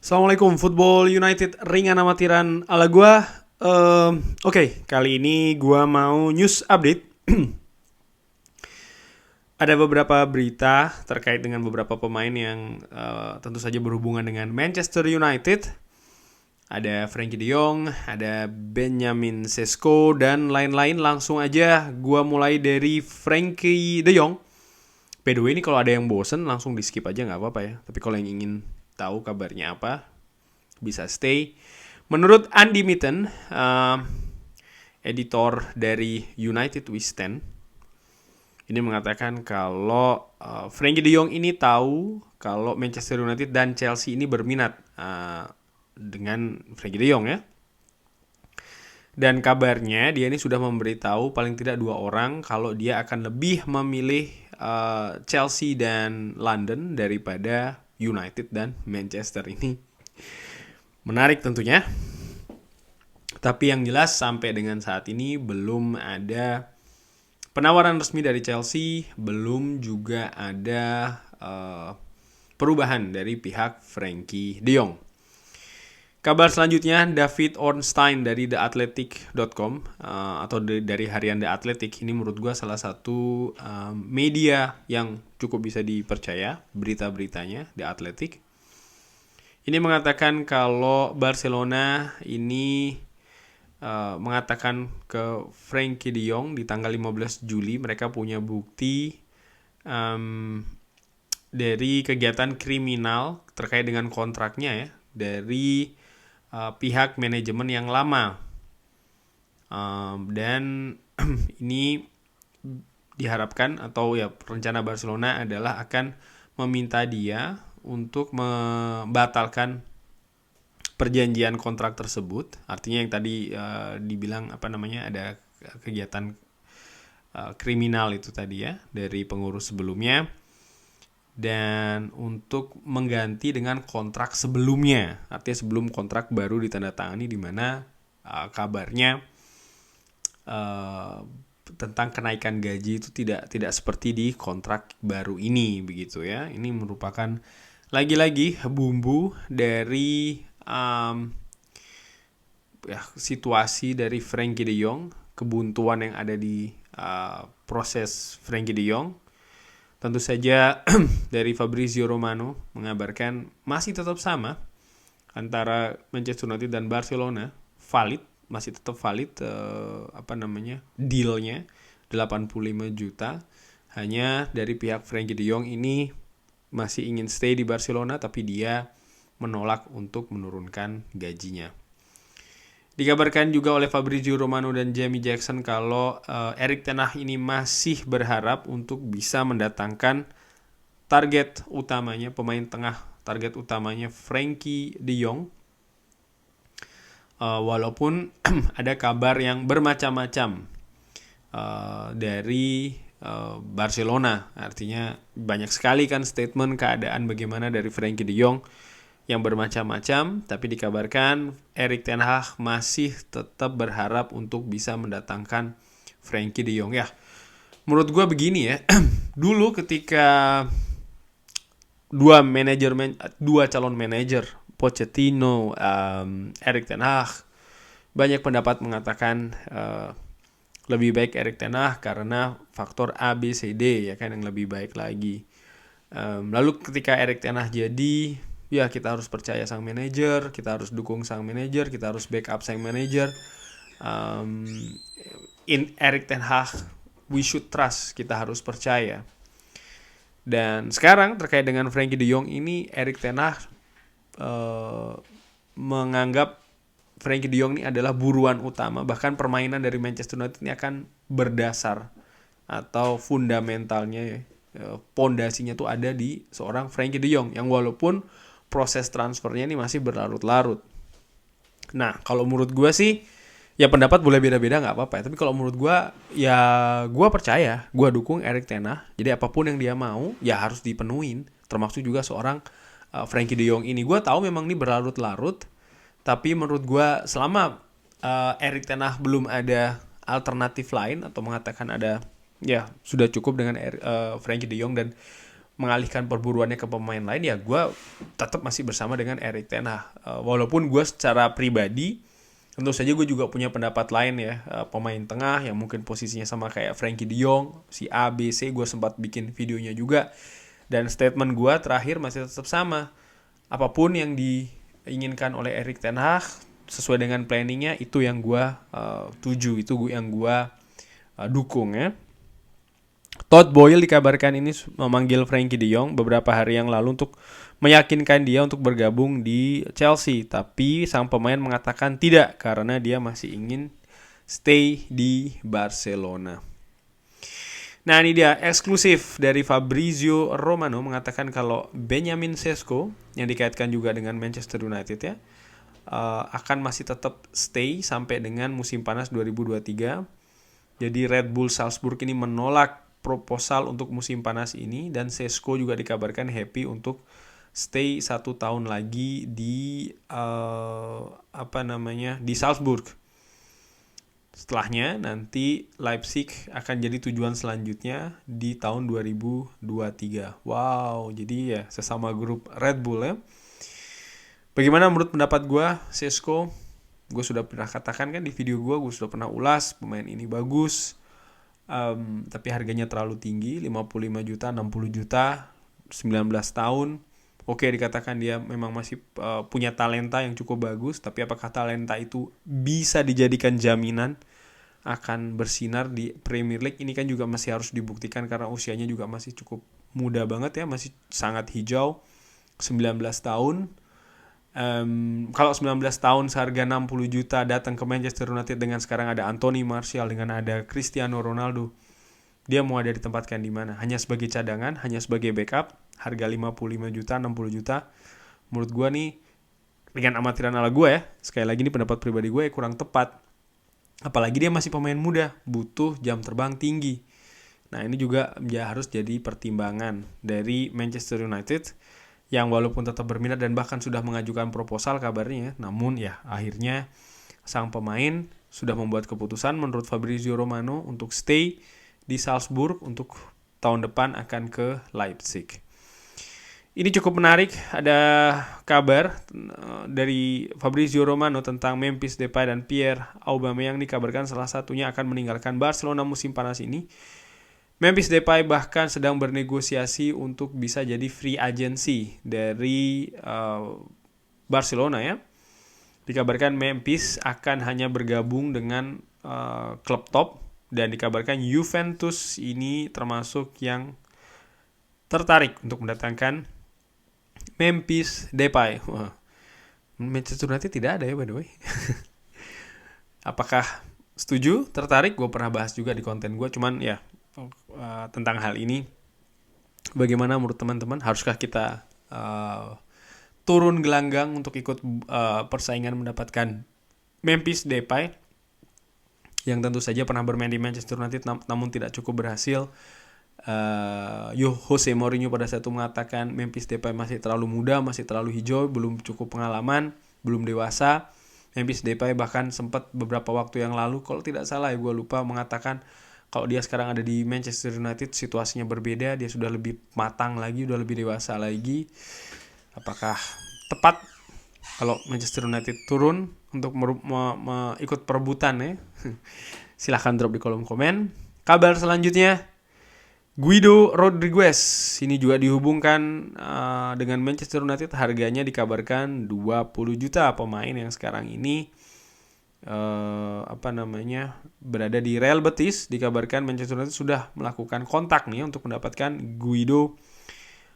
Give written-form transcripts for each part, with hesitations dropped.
Assalamualaikum, Football United ringan amatiran ala gua. Oke, kali ini gua mau news update. Ada beberapa berita terkait dengan beberapa pemain yang tentu saja berhubungan dengan Manchester United. Ada Frankie De Jong, ada Benjamin Sesko, dan lain-lain. Langsung aja gua mulai dari Frankie De Jong. By the way, ini kalau ada yang bosen langsung di skip aja nggak apa-apa ya. Tapi kalau yang ingin tahu kabarnya apa, bisa stay. Menurut Andy Mitten, editor dari United We Stand, ini mengatakan kalau Frankie De Jong ini tahu kalau Manchester United dan Chelsea ini berminat dengan Frankie De Jong ya. Dan kabarnya dia ini sudah memberitahu paling tidak 2 orang kalau dia akan lebih memilih Chelsea dan London daripada United dan Manchester ini. Menarik tentunya. Tapi yang jelas sampai dengan saat ini belum ada penawaran resmi dari Chelsea, belum juga ada perubahan dari pihak Frankie De Jong. Kabar selanjutnya, David Ornstein dari theathletic.com atau dari harian The Athletic. Ini menurut gue salah satu media yang cukup bisa dipercaya berita-beritanya, The Athletic. Ini mengatakan kalau Barcelona ini mengatakan ke Frankie De Jong di tanggal 15 Juli mereka punya bukti dari kegiatan kriminal terkait dengan kontraknya ya dari pihak manajemen yang lama. Dan ini diharapkan atau ya rencana Barcelona adalah akan meminta dia untuk membatalkan perjanjian kontrak tersebut. Artinya yang tadi dibilang ada kegiatan kriminal itu tadi ya dari pengurus sebelumnya, dan untuk mengganti dengan kontrak sebelumnya. Artinya sebelum kontrak baru ditandatangani, di mana kabarnya tentang kenaikan gaji itu tidak seperti di kontrak baru ini begitu ya. Ini merupakan lagi-lagi bumbu dari situasi dari Frankie De Jong, kebuntuan yang ada di proses Frankie De Jong. Tentu saja dari Fabrizio Romano mengabarkan masih tetap sama antara Manchester United dan Barcelona, masih tetap valid dealnya 85 juta. Hanya dari pihak Frankie De Jong ini masih ingin stay di Barcelona, tapi dia menolak untuk menurunkan gajinya. Dikabarkan juga oleh Fabrizio Romano dan Jamie Jackson kalau Erik ten Hag ini masih berharap untuk bisa mendatangkan target utamanya, pemain tengah target utamanya Frankie De Jong. Walaupun ada kabar yang bermacam-macam dari Barcelona. Artinya banyak sekali kan statement keadaan bagaimana dari Frankie De Jong yang bermacam-macam, tapi dikabarkan Erik ten Hag masih tetap berharap untuk bisa mendatangkan Frankie De Jong ya. Menurut gue begini ya, dulu ketika dua calon manajer Pochettino, Erik ten Hag, banyak pendapat mengatakan lebih baik Erik ten Hag karena faktor A, B, C, D ya kan yang lebih baik lagi. Lalu ketika Erik ten Hag jadi, ya kita harus percaya sang manajer, kita harus dukung sang manajer, kita harus backup sang manajer. In Erik ten Hag, we should trust, kita harus percaya. Dan sekarang terkait dengan Frankie De Jong ini, Erik ten Hag menganggap Frankie De Jong ini adalah buruan utama. Bahkan permainan dari Manchester United ini akan berdasar atau fundamentalnya, pondasinya tuh ada di seorang Frankie De Jong yang walaupun proses transfernya ini masih berlarut-larut. Nah, kalau menurut gue sih, ya pendapat boleh beda-beda gak apa-apa ya. Tapi kalau menurut gue, ya gue percaya, gue dukung Erik ten Hag. Jadi apapun yang dia mau, ya harus dipenuhin. Termasuk juga seorang Frankie De Jong ini. Gue tahu memang ini berlarut-larut, tapi menurut gue selama Erik ten Hag belum ada alternatif lain atau mengatakan ada, ya sudah cukup dengan Frankie De Jong dan mengalihkan perburuannya ke pemain lain, ya gue tetap masih bersama dengan Erik ten Hag. Walaupun gue secara pribadi tentu saja gue juga punya pendapat lain ya, pemain tengah yang mungkin posisinya sama kayak Frenkie de Jong, si A, B, C, gue sempat bikin videonya juga. Dan statement gue terakhir masih tetap sama. Apapun yang diinginkan oleh Erik ten Hag sesuai dengan planningnya, itu yang gue tuju, itu yang gue dukung ya. Todd Boyle dikabarkan ini memanggil Frenkie de Jong beberapa hari yang lalu untuk meyakinkan dia untuk bergabung di Chelsea. Tapi sang pemain mengatakan tidak karena dia masih ingin stay di Barcelona. Nah, ini dia eksklusif dari Fabrizio Romano mengatakan kalau Benjamin Sesko yang dikaitkan juga dengan Manchester United ya, akan masih tetap stay sampai dengan musim panas 2023. Jadi Red Bull Salzburg ini menolak proposal untuk musim panas ini, dan Sesko juga dikabarkan happy untuk stay 1 tahun lagi di di Salzburg. Setelahnya nanti Leipzig akan jadi tujuan selanjutnya di tahun 2023. Wow, jadi ya sesama grup Red Bull ya. Bagaimana menurut pendapat gue, Sesko? Gue sudah pernah katakan kan di video gue sudah pernah ulas, pemain ini bagus. Tapi harganya terlalu tinggi, 55 juta, 60 juta, 19 tahun. Oke, dikatakan dia memang masih punya talenta yang cukup bagus, tapi apakah talenta itu bisa dijadikan jaminan akan bersinar di Premier League? Ini kan juga masih harus dibuktikan karena usianya juga masih cukup muda banget ya, masih sangat hijau, 19 tahun. Kalau 19 tahun seharga 60 juta datang ke Manchester United dengan sekarang ada Anthony Martial, dengan ada Cristiano Ronaldo, dia mau ada ditempatkan di mana? Hanya sebagai cadangan, hanya sebagai backup, harga 55 juta, 60 juta. Menurut gue nih, dengan amatiran ala gue ya, sekali lagi ini pendapat pribadi gue ya, kurang tepat. Apalagi dia masih pemain muda, butuh jam terbang tinggi. Nah, ini juga ya harus jadi pertimbangan dari Manchester United yang walaupun tetap berminat dan bahkan sudah mengajukan proposal kabarnya, namun ya akhirnya sang pemain sudah membuat keputusan menurut Fabrizio Romano untuk stay di Salzburg, untuk tahun depan akan ke Leipzig. Ini cukup menarik, ada kabar dari Fabrizio Romano tentang Memphis Depay dan Pierre Aubameyang, dikabarkan salah satunya akan meninggalkan Barcelona musim panas ini. Memphis Depay bahkan sedang bernegosiasi untuk bisa jadi free agency dari Barcelona ya. Dikabarkan Memphis akan hanya bergabung dengan klub top, dan dikabarkan Juventus ini termasuk yang tertarik untuk mendatangkan Memphis Depay. Manchester United tidak ada ya by the way. Apakah setuju, tertarik? Gue pernah bahas juga di konten gue, cuman ya tentang hal ini, bagaimana menurut teman-teman? Haruskah kita turun gelanggang untuk ikut persaingan mendapatkan Memphis Depay yang tentu saja pernah bermain di Manchester United namun tidak cukup berhasil? Jose Mourinho pada saat itu mengatakan Memphis Depay masih terlalu muda, masih terlalu hijau, belum cukup pengalaman, belum dewasa. Memphis Depay bahkan sempat beberapa waktu yang lalu, kalau tidak salah ya, gue lupa, mengatakan kalau dia sekarang ada di Manchester United situasinya berbeda, dia sudah lebih matang lagi, sudah lebih dewasa lagi. Apakah tepat kalau Manchester United turun untuk ikut perebutan ya? Silahkan drop di kolom komen. Kabar selanjutnya, Guido Rodriguez ini juga dihubungkan dengan Manchester United. Harganya dikabarkan 20 juta. Pemain yang sekarang ini berada di Real Betis. Dikabarkan Manchester United sudah melakukan kontak nih untuk mendapatkan Guido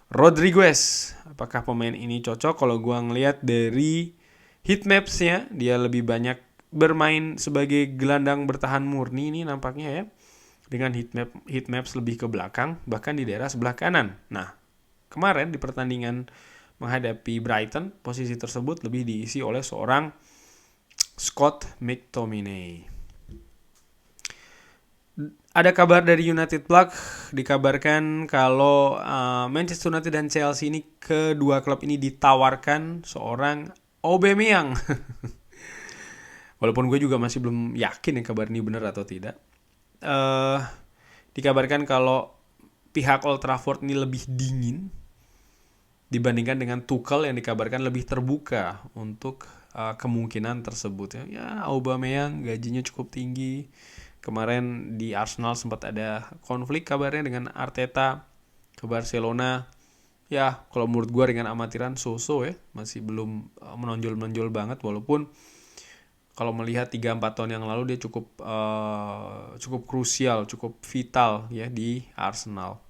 Rodriguez. Apakah pemain ini cocok? Kalau gua ngelihat dari heatmaps-nya, dia lebih banyak bermain sebagai gelandang bertahan murni ini nampaknya ya, dengan heatmaps lebih ke belakang, bahkan di daerah sebelah kanan. Nah, kemarin di pertandingan menghadapi Brighton, posisi tersebut lebih diisi oleh seorang Scott McTominay. Ada kabar dari United Blog, dikabarkan kalau Manchester United dan Chelsea ini, kedua klub ini ditawarkan seorang Aubameyang. Walaupun gue juga masih belum yakin ya kabar ini benar atau tidak. Dikabarkan kalau pihak Old Trafford ini lebih dingin dibandingkan dengan Tuchel yang dikabarkan lebih terbuka untuk kemungkinan tersebut ya. Ya, Aubameyang gajinya cukup tinggi. Kemarin di Arsenal sempat ada konflik kabarnya dengan Arteta ke Barcelona. Ya, kalau menurut gue dengan amatiran so-so ya, masih belum menonjol-menonjol banget, walaupun kalau melihat 3-4 tahun yang lalu dia cukup krusial, cukup vital ya di Arsenal.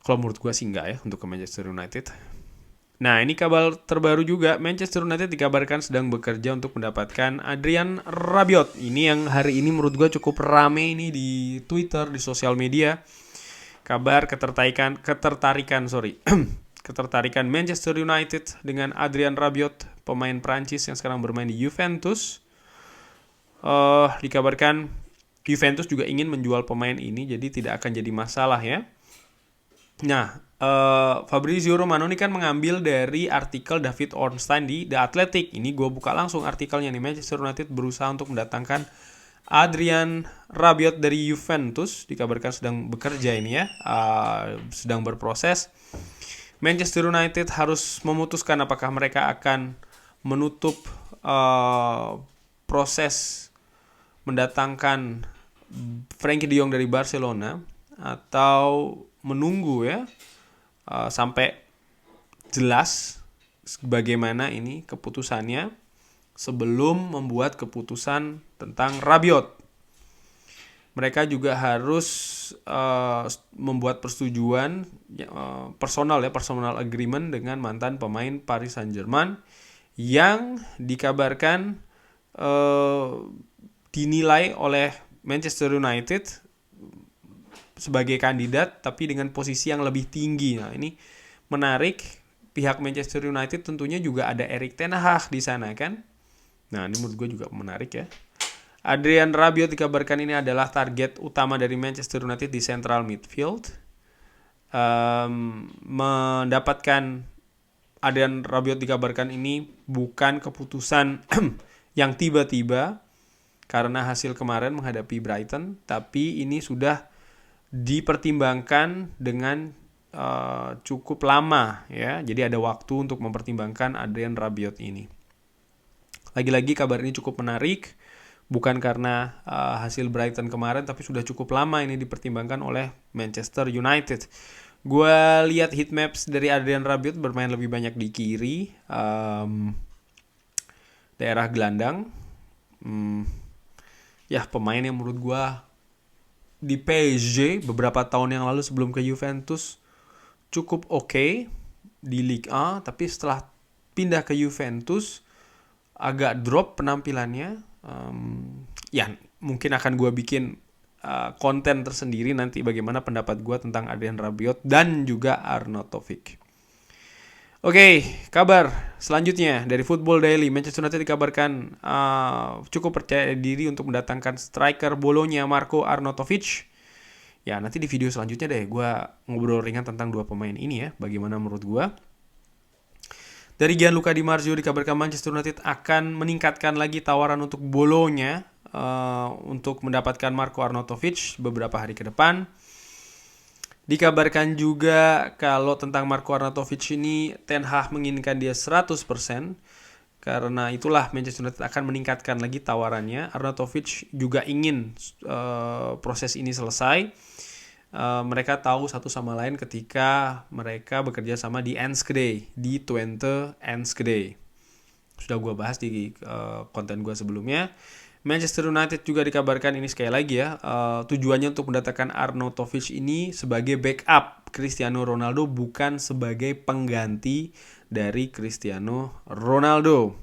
Kalau menurut gue sih enggak ya untuk ke Manchester United. Nah, ini kabar terbaru juga, Manchester United dikabarkan sedang bekerja untuk mendapatkan Adrian Rabiot. Ini yang hari ini menurut gue cukup rame ini di Twitter, di sosial media. Kabar ketertarikan ketertarikan Manchester United dengan Adrian Rabiot, pemain Prancis yang sekarang bermain di Juventus. Dikabarkan Juventus juga ingin menjual pemain ini, jadi tidak akan jadi masalah ya. Nah, Fabrizio Romano ini kan mengambil dari artikel David Ornstein di The Athletic. Ini gue buka langsung artikelnya nih. Manchester United berusaha untuk mendatangkan Adrian Rabiot dari Juventus. Dikabarkan sedang bekerja ini ya, sedang berproses. Manchester United harus memutuskan apakah mereka akan menutup proses mendatangkan Frenkie de Jong dari Barcelona atau menunggu ya sampai jelas bagaimana ini keputusannya sebelum membuat keputusan tentang Rabiot. Mereka juga harus membuat persetujuan personal agreement dengan mantan pemain Paris Saint-Germain yang dikabarkan dinilai oleh Manchester United sebagai kandidat tapi dengan posisi yang lebih tinggi. Nah, ini menarik. Pihak Manchester United tentunya juga ada Erik ten Hag di sana kan. Nah, ini menurut gue juga menarik ya. Adrian Rabiot dikabarkan ini adalah target utama dari Manchester United di central midfield. Mendapatkan Adrian Rabiot dikabarkan ini bukan keputusan yang tiba-tiba karena hasil kemarin menghadapi Brighton, tapi ini sudah dipertimbangkan dengan cukup lama ya. Jadi ada waktu untuk mempertimbangkan Adrian Rabiot ini. Lagi-lagi kabar ini cukup menarik, bukan karena hasil Brighton kemarin, tapi sudah cukup lama ini dipertimbangkan oleh Manchester United. Gue lihat heatmaps dari Adrian Rabiot bermain lebih banyak di kiri, daerah gelandang. Ya, pemain yang menurut gue di PSG beberapa tahun yang lalu sebelum ke Juventus cukup oke di Ligue 1, tapi setelah pindah ke Juventus agak drop penampilannya. Ya mungkin akan gue bikin konten tersendiri nanti bagaimana pendapat gue tentang Adrian Rabiot dan juga Arnautovic. Oke, kabar selanjutnya dari Football Daily. Manchester United dikabarkan cukup percaya diri untuk mendatangkan striker Bologna Marko Arnautovic. Ya, nanti di video selanjutnya deh gue ngobrol ringan tentang dua pemain ini ya, bagaimana menurut gue. Dari Gianluca Di Marzio dikabarkan Manchester United akan meningkatkan lagi tawaran untuk Bologna untuk mendapatkan Marko Arnautovic beberapa hari ke depan. Dikabarkan juga kalau tentang Marko Arnautovic ini Ten Hag menginginkan dia 100%. Karena itulah Manchester United akan meningkatkan lagi tawarannya. Arnautovic juga ingin proses ini selesai. Mereka tahu satu sama lain ketika mereka bekerja sama di Enschede, di Twente Enschede. Sudah gue bahas di konten gue sebelumnya. Manchester United juga dikabarkan ini sekali lagi ya, tujuannya untuk mendatangkan Arnautovic ini sebagai backup Cristiano Ronaldo, bukan sebagai pengganti dari Cristiano Ronaldo.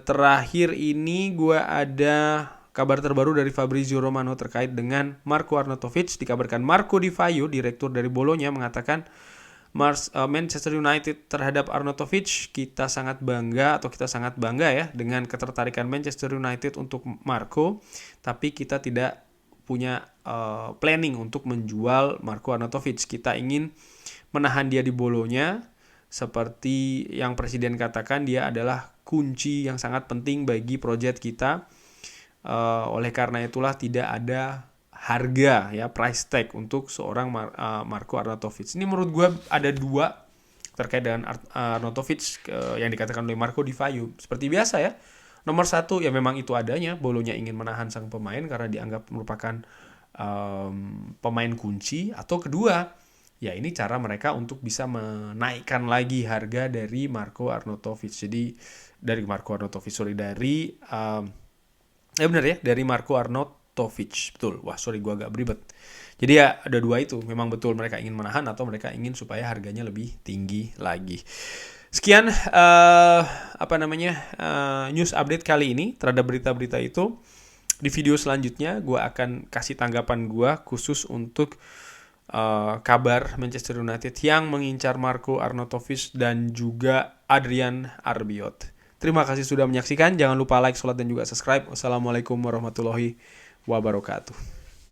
Terakhir ini gue ada kabar terbaru dari Fabrizio Romano terkait dengan Marko Arnautovic. Dikabarkan Marco Di Vaio, direktur dari Bologna, mengatakan Manchester United terhadap Arnautovic, kita sangat bangga ya dengan ketertarikan Manchester United untuk Marco, tapi kita tidak punya planning untuk menjual Marko Arnautovic. Kita ingin menahan dia di Bologna, seperti yang presiden katakan, dia adalah kunci yang sangat penting bagi proyek kita. Oleh karena itulah tidak ada harga ya, price tag untuk seorang Marko Arnautovic. Ini menurut gue ada dua terkait dengan Arnautovic yang dikatakan oleh Marco Di Vaio. Seperti biasa ya, nomor satu ya memang itu adanya, Bologna ingin menahan sang pemain karena dianggap merupakan pemain kunci. Atau kedua, ya ini cara mereka untuk bisa menaikkan lagi harga dari Marko Arnautovic. Jadi dari Marko Arnautovic, dari Marko Arnautovic, betul. Wah sorry, gue agak beribet. Jadi ya ada dua itu, memang betul mereka ingin menahan atau mereka ingin supaya harganya lebih tinggi lagi. Sekian news update kali ini terhadap berita-berita itu. Di video selanjutnya gue akan kasih tanggapan gue khusus untuk kabar Manchester United yang mengincar Marko Arnautovic dan juga Adrian Rabiot. Terima kasih sudah menyaksikan. Jangan lupa like, share, dan juga subscribe. Wassalamualaikum warahmatullahi wabarakatuh.